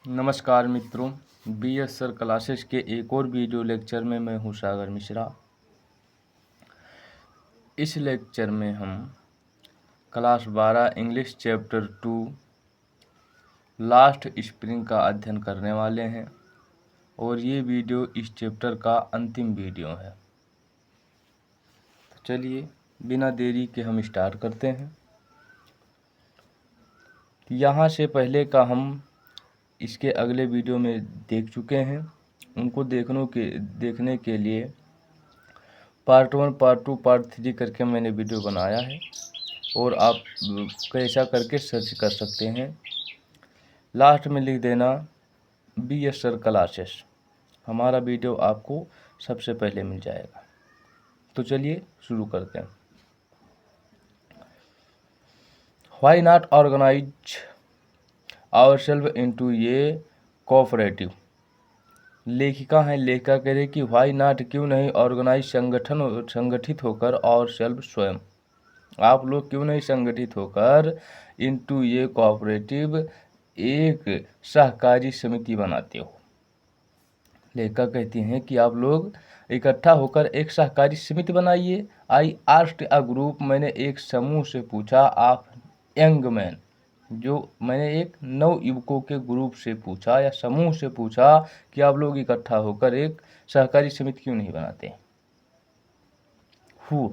नमस्कार मित्रों, BS sir classes के एक और वीडियो लेक्चर में मैं हूं सागर मिश्रा। इस लेक्चर में हम class 12 English chapter 2 last spring का अध्ययन करने वाले हैं और ये वीडियो इस चैप्टर का अंतिम वीडियो है। तो चलिए बिना देरी के हम स्टार्ट करते हैं। यहाँ से पहले का हम इसके अगले वीडियो में देख चुके हैं। उनको देखने के लिए पार्ट 1, पार्ट 2, पार्ट 3 करके मैंने वीडियो बनाया है और आप कैसा करके सर्च कर सकते हैं। लास्ट में लिख देना BS सर क्लासेस, हमारा वीडियो आपको सबसे पहले मिल जाएगा। तो चलिए शुरू करते हैं। Why not organise ourselves into a cooperative. लेखिका हैं, लेखिका कह रहे कि व्हाई नॉट, क्यों नहीं, ऑर्गेनाइज संगठित होकर, और सेल्फ स्वयं, आप लोग क्यों नहीं संगठित होकर इनटू ये कोऑपरेटिव, एक सहकारी समिति बनाते हो। लेखिका कहती हैं कि आप लोग इकट्ठा होकर एक सहकारी समिति बनाइए। आई आस्क्ड अ ग्रुप, मैंने एक समूह से पूछा, ऑफ यंग मैन, जो मैंने एक नव युवकों के ग्रुप से पूछा या समूह से पूछा कि आप लोग इकट्ठा होकर एक सहकारी समिति क्यों नहीं बनाते। हु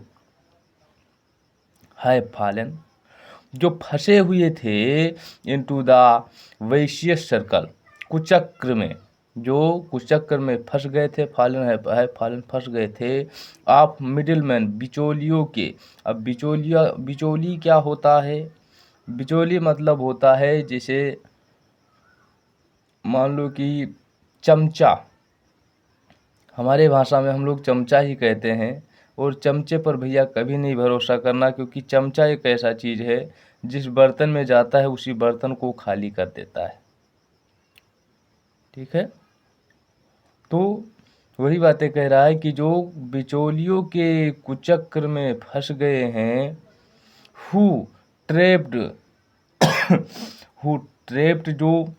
हैव फॉलन, जो फंसे हुए थे, इनटू द वैशियस सर्कल, कुचक्र में, जो कुचक्र में फंस गए थे, फॉलन फंस गए थे, आप मिडिल मैन, बिचौलियों के। अब बिचौली क्या होता है? बिचौली मतलब होता है जैसे मान लो कि चमचा, हमारे भाषा में हम लोग चमचा ही कहते हैं। और चमचे पर भैया कभी नहीं भरोसा करना, क्योंकि चमचा एक ऐसा चीज़ है जिस बर्तन में जाता है उसी बर्तन को खाली कर देता है। ठीक है, तो वही बातें कह रहा है कि जो बिचौलियों के कुचक्र में फंस गए हैं, हु ट्रेप्ड हु ट्रेप्ड, जो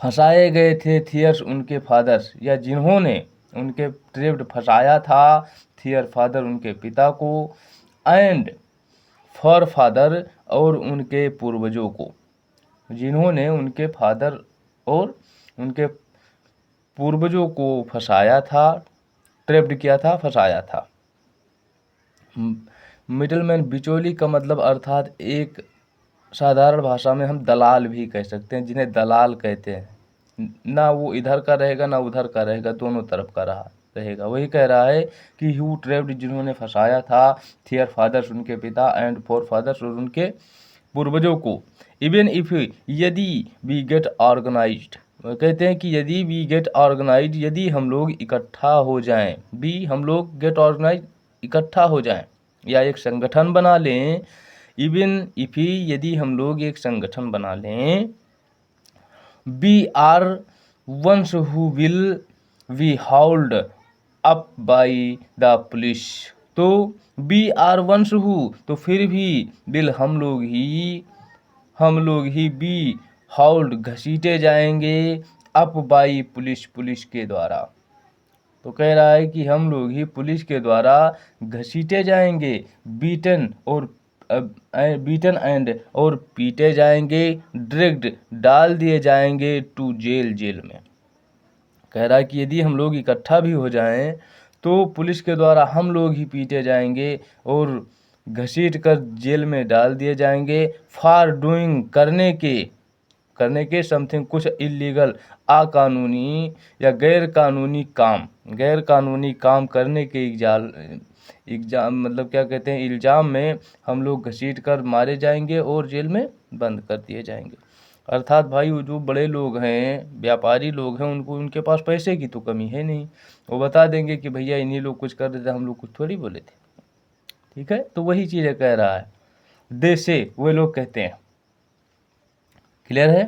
फंसाए गए थे, थियर्स, उनके फादर्स, या जिन्होंने उनके ट्रेप्ड फंसाया था, थियर फादर, उनके पिता को, एंड फॉर फादर, और उनके पूर्वजों को, जिन्होंने उनके फादर और उनके पूर्वजों को फंसाया था, ट्रेप्ड किया था, फंसाया था। मिडलमैन, बिचौली का मतलब अर्थात एक साधारण भाषा में हम दलाल भी कह सकते हैं, जिन्हें दलाल कहते हैं। ना वो इधर का रहेगा ना उधर का रहेगा, दोनों तरफ का रहेगा। वही कह रहा है कि हु ट्रेप्ड, जिन्होंने फंसाया था, थियर फादर्स, उनके पिता, एंड फोर फादर्स, और उनके पूर्वजों को, इवन इफ, यदि वी गेट ऑर्गेनाइज्ड, कहते हैं कि यदि वी गेट ऑर्गेनाइज्ड, यदि हम लोग इकट्ठा हो जाएं, हम लोग गेट ऑर्गेनाइज, इकट्ठा हो जाएं या एक संगठन बना लें, इवन इफ, यदि हम लोग एक संगठन बना लें, be are ones who will be hauled up by the police, तो बी आर वंस हु, तो फिर भी बिल, हम लोग ही बी हाउल्ड, घसीटे जाएंगे, अप बाई पुलिस, पुलिस के द्वारा। तो कह रहा है कि हम लोग ही पुलिस के द्वारा घसीटे जाएंगे, बीटन एंड, और पीटे जाएंगे, ड्रैग्ड, डाल दिए जाएंगे, टू जेल, जेल में। कह रहा है कि यदि हम लोग इकट्ठा भी हो जाएं तो पुलिस के द्वारा हम लोग ही पीटे जाएंगे और घसीट कर जेल में डाल दिए जाएंगे, फॉर डूइंग, करने के समथिंग, कुछ इलीगल, अकानूनी या गैर कानूनी काम करने के एग्जाम मतलब क्या कहते हैं, इल्ज़ाम में हम लोग घसीट कर मारे जाएंगे और जेल में बंद कर दिए जाएंगे। अर्थात भाई, वो जो बड़े लोग हैं, व्यापारी लोग हैं, उनके पास पैसे की तो कमी है नहीं। वो बता देंगे कि भैया इन्हीं लोग कुछ कर देते, हम लोग कुछ थोड़ी बोले थे। ठीक है, तो वही चीज़ कह रहा है, दे से, वे लोग कहते हैं। क्लियर है?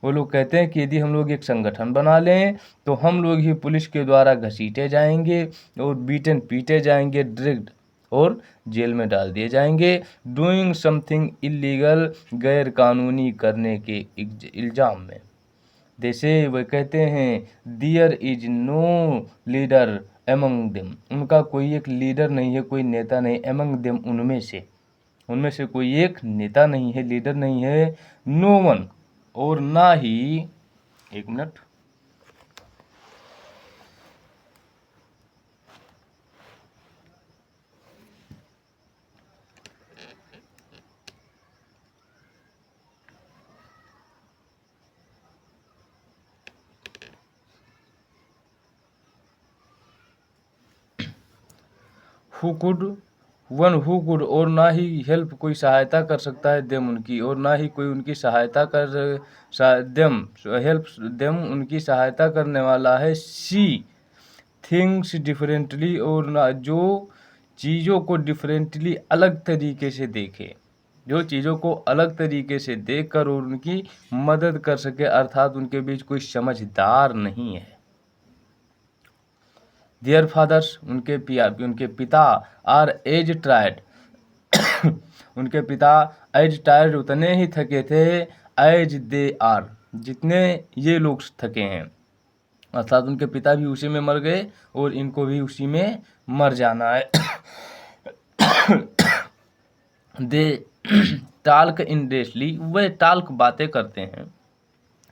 वो लोग कहते हैं कि यदि हम लोग एक संगठन बना लें तो हम लोग ही पुलिस के द्वारा घसीटे जाएंगे और पीटे जाएंगे, ड्रैग्ड, और जेल में डाल दिए जाएंगे, डूइंग समथिंग इलीगल, गैर कानूनी करने के इल्ज़ाम में। जैसे वे कहते हैं there is no leader among them, उनका कोई एक लीडर नहीं है, कोई नेता नहीं, एमंग देम उनमें से कोई एक नेता नहीं है, लीडर नहीं है, नो वन, और ना ही, एक minute, who could one who could, और ना ही हेल्प, कोई सहायता कर सकता है देम उनकी, और ना ही कोई उनकी सहायता कर देम हेल्प देम, उनकी सहायता करने वाला है, सी थिंग्स डिफरेंटली, और ना जो चीज़ों को डिफरेंटली अलग तरीके से देखे, जो चीज़ों को अलग तरीके से देखकर और उनकी मदद कर सके, अर्थात उनके बीच कोई समझदार नहीं है। देयर फादर्स, उनके पिता, आर एज ट्राइड, उनके पिता एज टायर्ड, उतने ही थके थे, एज दे आर, जितने ये लोग थके हैं, अर्थात उनके पिता भी उसी में मर गए और इनको भी उसी में मर जाना है। दे टाल्क इंडलेसली, वे टाल्क बातें करते हैं,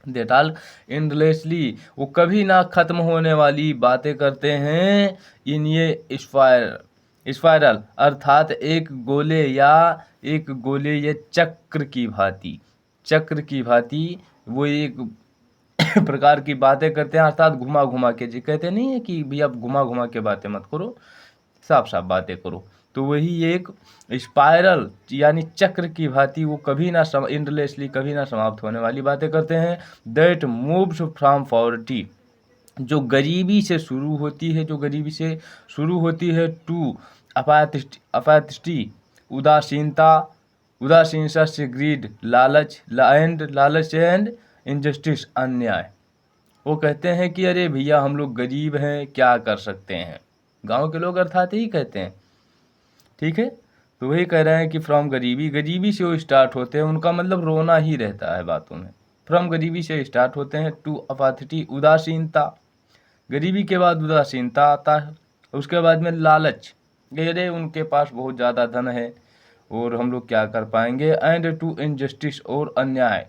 दे टाल्क इंडलेसली, वो कभी ना खत्म होने वाली बातें करते हैं, इन ये स्पायरल, अर्थात एक गोले या चक्र की भांति वो एक प्रकार की बातें करते हैं, अर्थात घुमा घुमा के, जी कहते नहीं है कि भैया घुमा घुमा के बातें मत करो, साफ साफ बातें करो, तो वही एक स्पायरल यानी चक्र की भांति वो कभी ना इंडलेसली, कभी ना समाप्त होने वाली बातें करते हैं, दैट मूव्स फ्रॉम पॉवर्टी, जो गरीबी से शुरू होती है, टू अपाथिस्टी, उदासीनता से ग्रीड, लालच एंड इनजस्टिस, अन्याय। वो कहते हैं कि अरे भैया हम लोग गरीब हैं, क्या कर सकते हैं, गांव के लोग अर्थात ही कहते हैं, ठीक है, तो वही कह रहे हैं कि फ्रॉम गरीबी से वो स्टार्ट होते हैं, उनका मतलब रोना ही रहता है बातों में, फ्रॉम गरीबी से स्टार्ट होते हैं, टू अपाथिटी, उदासीनता, गरीबी के बाद उदासीनता आता है, उसके बाद में लालच, अरे उनके पास बहुत ज़्यादा धन है और हम लोग क्या कर पाएंगे, एंड टू इनजस्टिस, और अन्याय,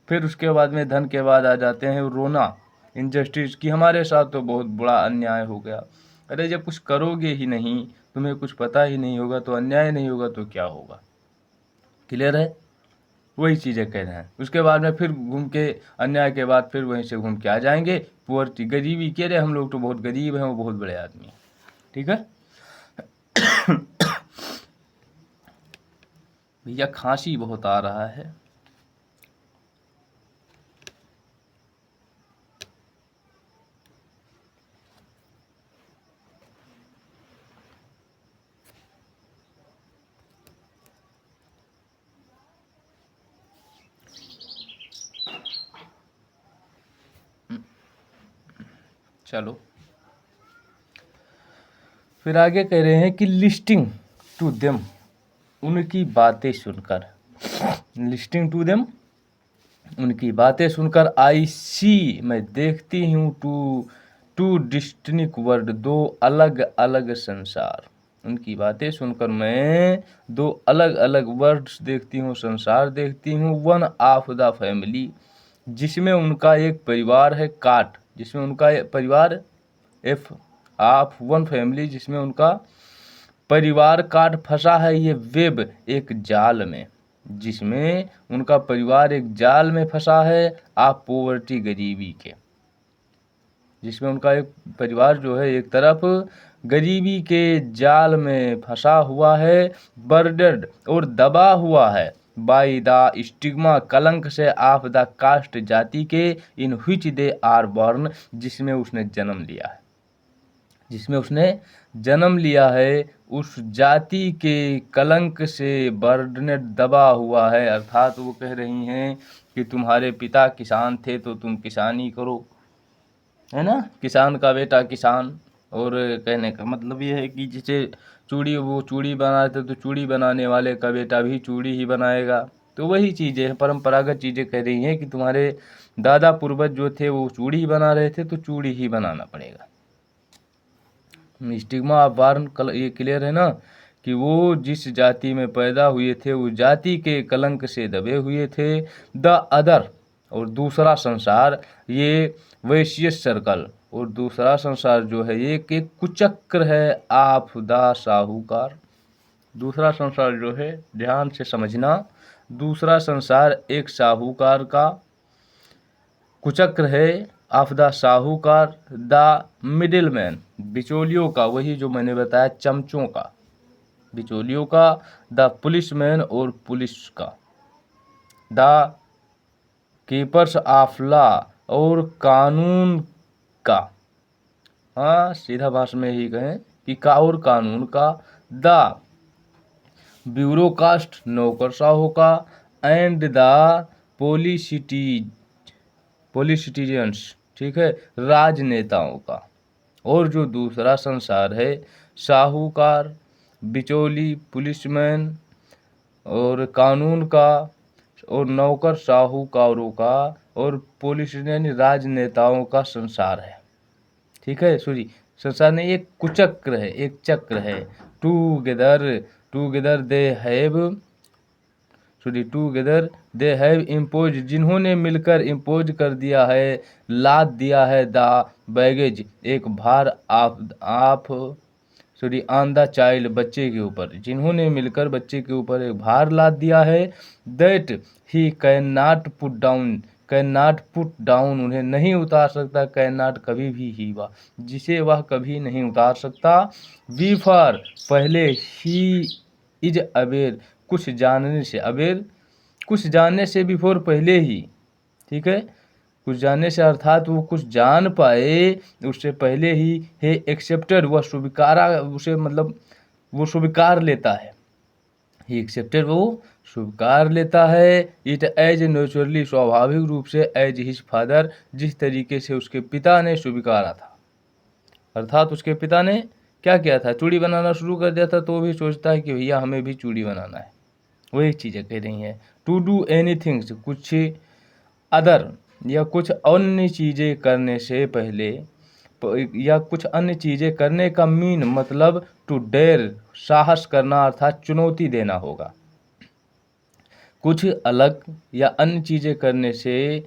फिर उसके बाद में धन के बाद आ जाते हैं रोना, इनजस्टिस, कि हमारे साथ तो बहुत बड़ा अन्याय हो गया, अरे जब कुछ करोगे ही नहीं, तुम्हें कुछ पता ही नहीं होगा, तो अन्याय नहीं होगा तो क्या होगा, क्लियर है, वही चीज़ें कह रहे हैं। उसके बाद में फिर घूम के, अन्याय के बाद फिर वहीं से घूम के आ जाएंगे पुअर्टी, गरीबी, कह रहे हम लोग तो बहुत गरीब हैं, वो बहुत बड़े आदमी हैं, ठीक है। भैया खांसी बहुत आ रहा है, चलो फिर आगे कह रहे हैं कि लिस्टिंग टू देम, उनकी बातें सुनकर, लिस्टिंग टू देम, उनकी बातें सुनकर, आई सी, मैं देखती हूँ, टू डिस्टिंक्ट वर्ड, दो अलग अलग संसार, उनकी बातें सुनकर मैं दो अलग अलग वर्ड्स देखती हूँ, संसार देखती हूँ, वन ऑफ द फैमिली, जिसमें उनका एक परिवार है, काट, जिसमें उनका परिवार, एफ ऑफ वन फैमिली, जिसमें उनका परिवार काट फंसा है, ये वेब, एक जाल में, जिसमें उनका परिवार एक जाल में फंसा है, आप पोवर्टी, गरीबी के, जिसमें उनका एक परिवार जो है एक तरफ गरीबी के जाल में फंसा हुआ है, बर्डेड, और दबा हुआ है, बाई द स्टिग्मा, कलंक से, ऑफ द कास्ट, जाति के, in which they are born, जिसमें उसने जन्म लिया है, उस जाति के कलंक से बर्डनेट, दबा हुआ है, अर्थात वो कह रही हैं कि तुम्हारे पिता किसान थे तो तुम किसानी करो, है ना, किसान का बेटा किसान, और कहने का मतलब ये है कि वो चूड़ी बनाते तो चूड़ी बनाने वाले का बेटा भी चूड़ी ही बनाएगा, तो वही चीज़ें हैं, परंपरागत चीज़ें कह रही हैं कि तुम्हारे दादा पूर्वज जो थे वो चूड़ी ही बना रहे थे, तो चूड़ी ही बनाना पड़ेगा। स्टिग्मा ऑफ वार्न ये क्लियर है ना, कि वो जिस जाति में पैदा हुए थे उस जाति के कलंक से दबे हुए थे। द अदर, और दूसरा संसार, ये वैश्य सर्कल, और दूसरा संसार जो है ये एक कुचक्र है ऑफ द साहूकार। दूसरा संसार जो है, ध्यान से समझना, दूसरा संसार एक साहूकार का कुचक्र है, ऑफ द साहूकार, द मिडिल मैन, बिचौलियों का, वही जो मैंने बताया चमचों का, बिचौलियों का, द पुलिस मैन, और पुलिस का, द कीपर्स ऑफ लॉ, और कानून का, हाँ सीधा भाषा में ही कहें कि और कानून का, द ब्यूरोकास्ट, नौकरशाहों का, एंड द पॉलिटिशियंस, ठीक है, राजनेताओं का। और जो दूसरा संसार है, साहूकार, बिचौली, पुलिसमैन, और कानून का, और नौकर साहूकारों का, और पॉलिटिशियन राजनेताओं का संसार है। ठीक है, सॉरी, संसार नहीं, एक कुचक्र है, एक चक्र है। टूगेदर दे हैव इम्पोज, जिन्होंने मिलकर इम्पोज कर दिया है, लाद दिया है, द बैगेज, एक भार, ऑन द चाइल्ड, बच्चे के ऊपर, जिन्होंने मिलकर बच्चे के ऊपर एक भार लाद दिया है। That he can not put down, उन्हें नहीं उतार सकता, कैन नॉट कभी भी, ही वह, जिसे वह कभी नहीं उतार सकता। बिफॉर, पहले, ही इज अवेयर, कुछ जानने से, अवेयर कुछ जानने से, बिफोर पहले ही, ठीक है, कुछ जानने से अर्थात वो कुछ जान पाए उससे पहले ही, हे एक्सेप्टेड, वह स्वीकारा, उसे मतलब वो स्वीकार लेता है, ही एक्सेप्टेड, वो स्वीकार लेता है, इट एज नेचुरली, स्वाभाविक रूप से, एज हिज फादर, जिस तरीके से उसके पिता ने स्वीकारा था। अर्थात उसके पिता ने क्या किया था, चूड़ी बनाना शुरू कर दिया था, तो वो भी सोचता है कि भैया हमें भी चूड़ी बनाना है। वही चीज़ें कह रही हैं। टू डू एनीथिंग, कुछ अदर, या कुछ अन्य चीज़ें करने से पहले, या कुछ अन्य चीज़ें करने का मीन मतलब टू डेयर, साहस करना, अर्थात चुनौती देना होगा। कुछ अलग या अन्य चीज़ें करने से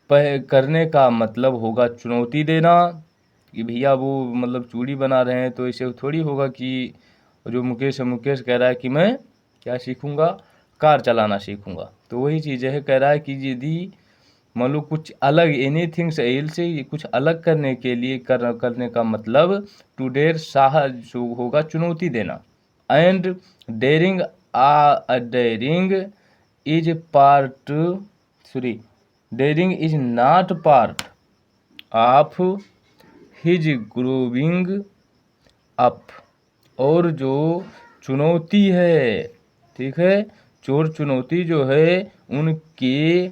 करने का मतलब होगा चुनौती देना, कि भैया वो मतलब चूड़ी बना रहे हैं तो इसे थोड़ी होगा कि जो मुकेश है, मुकेश कह रहा है कि मैं क्या सीखूंगा, कार चलाना सीखूंगा। तो वही चीज़ है, कह रहा है कि यदि मान लो कुछ अलग, एनीथिंग एल से कुछ अलग करने के लिए करने का मतलब टू डेयर, साहस होगा चुनौती देना। And daring is part, sorry, daring is not part of his growing up, और जो चुनौती है, ठीक है, चोर चुनौती जो है उनके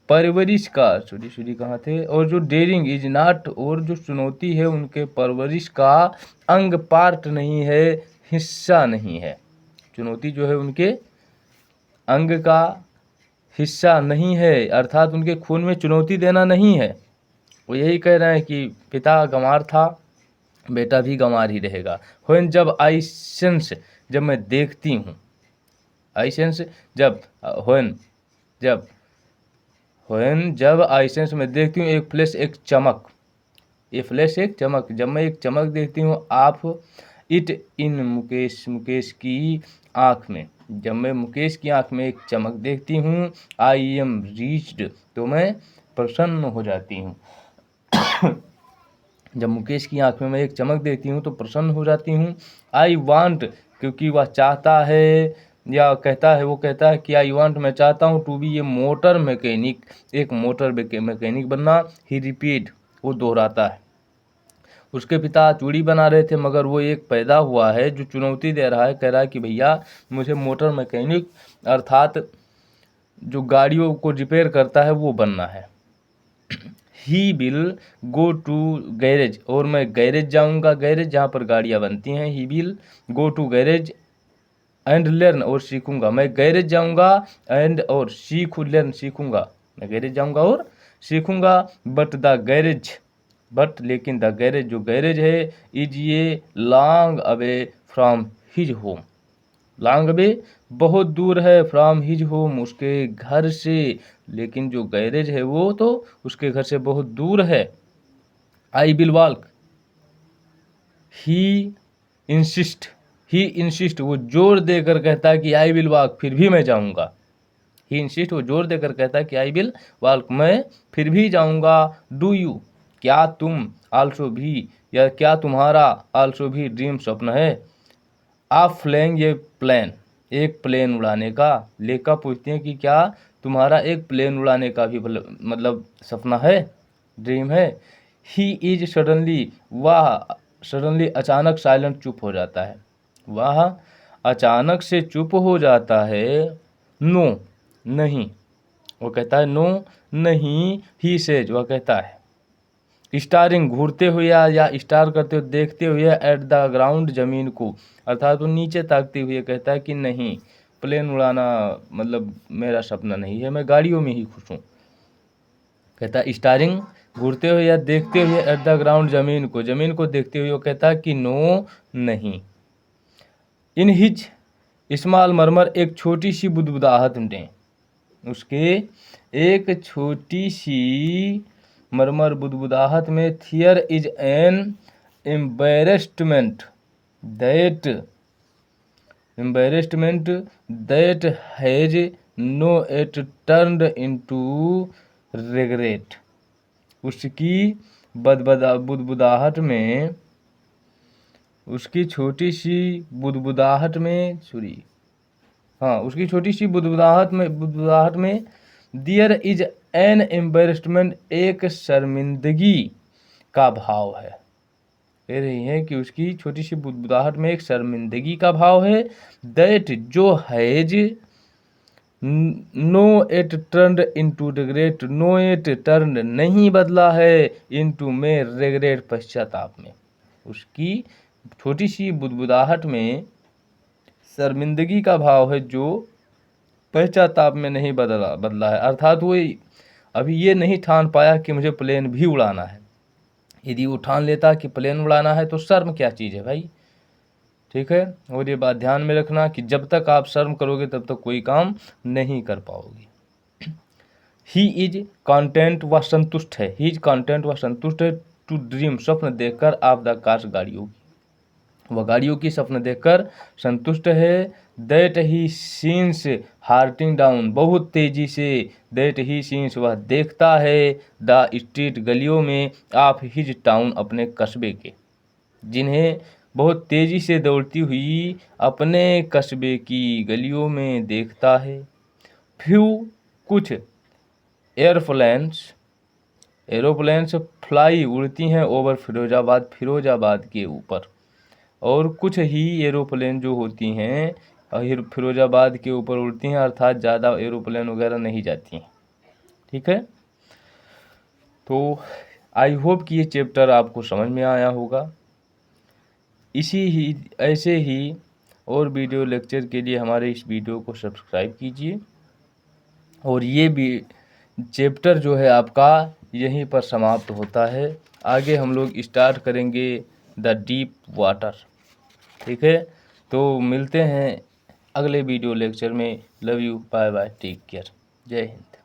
परवरिश का, सॉरी कहाँ थे, और जो डेयरिंग इज नॉट, और जो चुनौती है उनके परवरिश का अंग, पार्ट नहीं है, हिस्सा नहीं है। चुनौती जो है उनके अंग का हिस्सा नहीं है, अर्थात उनके खून में चुनौती देना नहीं है। वो यही कह रहे हैं कि पिता गंवार था, बेटा भी गंवार ही रहेगा। व्हेन, जब, आई सेंस, जब मैं देखती हूँ, आई सेंस, जब, जब आई सेंस में देखती हूँ, एक फ्लैश, एक चमक, ये फ्लैश एक चमक, जब मैं एक चमक देखती हूँ, आप इट इन मुकेश की आँख में, जब मैं मुकेश की आँख में एक चमक देखती हूँ, आई एम रीच्ड, तो मैं प्रसन्न हो जाती हूँ। जब मुकेश की आँख में मैं एक चमक देखती हूँ तो प्रसन्न हो जाती हूँ। आई वांट, क्योंकि वह चाहता है, या कहता है, वो कहता है कि आई वांट, मैं चाहता हूँ, to be a motor mechanic, एक मोटर मैकेनिक बनना। ही रिपीट, वो दोहराता है। उसके पिता चूड़ी बना रहे थे, मगर वो एक पैदा हुआ है जो चुनौती दे रहा है, कह रहा है कि भैया मुझे मोटर मैकेनिक, अर्थात जो गाड़ियों को रिपेयर करता है वो बनना है। He will go to garage, और मैं गैरेज जाऊंगा, गैरेज जहाँ पर गाड़ियाँ बनती हैं। He will go to garage and learn और सीखूंगा। मैं गैरेज जाऊंगा एंड और लर्न सीखूंगा। मैं गैरेज जाऊंगा और सीखूंगा। बट द गैरेज, बट लेकिन द गैरेज जो गैरेज है, इज ये long away from his home. Long away बहुत दूर है, फ्रॉम हिज होम उसके घर से, लेकिन जो गैरेज है वो तो उसके घर से बहुत दूर है। I will walk, he insist वो जोर देकर कहता है कि आई विल वॉक, फिर भी मैं जाऊंगा। ही इंसिस्ट वो जोर देकर कहता है कि आई विल वॉक, मैं फिर भी जाऊंगा। डू यू, क्या तुम, आल्सो भी, या क्या तुम्हारा, आल्सो भी, ड्रीम स्वप्न है। आप फ्लाइंग ये प्लेन, एक प्लेन उड़ाने का। लेखा पूछते हैं कि क्या तुम्हारा एक प्लेन उड़ाने का भी मतलब सपना है, ड्रीम है। ही इज सडनली, वह सडनली अचानक साइलेंट चुप हो जाता है। वह अचानक से चुप हो जाता है। नो नहीं, वो कहता है नो नहीं। ही सेज, वह कहता है। स्टारिंग घूरते हुए या स्टार करते हुए देखते हुए एट द ग्राउंड, जमीन को, अर्थात वो नीचे ताकते हुए कहता है कि नहीं, प्लेन उड़ाना मतलब मेरा सपना नहीं है, मैं गाड़ियों में ही खुश हूँ। कहता है स्टारिंग घूरते हुए या देखते हुए एट द ग्राउंड, जमीन को देखते हुए वो कहता है कि नो नहीं। इन हिज स्मॉल मरमर, एक छोटी सी बुदबुदाहट में, उसके एक छोटी सी मरमर बुदबुदाहट में, there is an embarrassment that has not yet turned into regret. उसकी बुदबुदाहट में, उसकी छोटी सी बुदबुदाहट में उसकी छोटी सी बुदबुदाहट में देयर इज एन एम्बेरसमेंट, एक शर्मिंदगी का भाव है। कह रही है कि उसकी छोटी सी बुदबुदाहट में एक शर्मिंदगी का भाव है। दैट जो has not yet turned into regret, not yet turn नहीं बदला है, इनटू में रिग्रेट पश्चाताप में। उसकी छोटी सी बुदबुदाहट में शर्मिंदगी का भाव है जो पश्चाताप में नहीं बदला है। अर्थात वो अभी ये नहीं ठान पाया कि मुझे प्लेन भी उड़ाना है। यदि वो ठान लेता कि प्लेन उड़ाना है तो शर्म क्या चीज़ है भाई, ठीक है। और ये बात ध्यान में रखना कि जब तक आप शर्म करोगे तब तक कोई काम नहीं कर पाओगे। ही इज कॉन्टेंट, वह संतुष्ट है। ही इज कॉन्टेंट, वह संतुष्ट है। टू ड्रीम, स्वप्न देखकर, ऑफ द कार्स, गाड़ियों की, वह गाड़ियों की स्वप्न देखकर संतुष्ट है। दैट ही सीन्स हार्टिंग डाउन, बहुत तेजी से, दैट ही सीन्स, वह देखता है, द स्ट्रीट, गलियों में, ऑफ हिज टाउन, अपने कस्बे के, जिन्हें बहुत तेजी से दौड़ती हुई अपने कस्बे की गलियों में देखता है। फ्यू, कुछ एरोप्लेन्स फ्लाई, उड़ती हैं, ओवर फिरोजाबाद के ऊपर, और कुछ ही एरोप्लेन जो होती हैं फिरोजाबाद के ऊपर उड़ती हैं, अर्थात ज़्यादा एरोप्लेन वगैरह नहीं जाती हैं, ठीक है। तो आई होप कि ये चैप्टर आपको समझ में आया होगा। ऐसे ही और वीडियो लेक्चर के लिए हमारे इस वीडियो को सब्सक्राइब कीजिए। और ये भी चैप्टर जो है आपका यहीं पर समाप्त होता है। आगे हम लोग स्टार्ट करेंगे द डीप वाटर, ठीक है। तो मिलते हैं अगले वीडियो लेक्चर में। Love you, bye bye, take care, जय हिंद।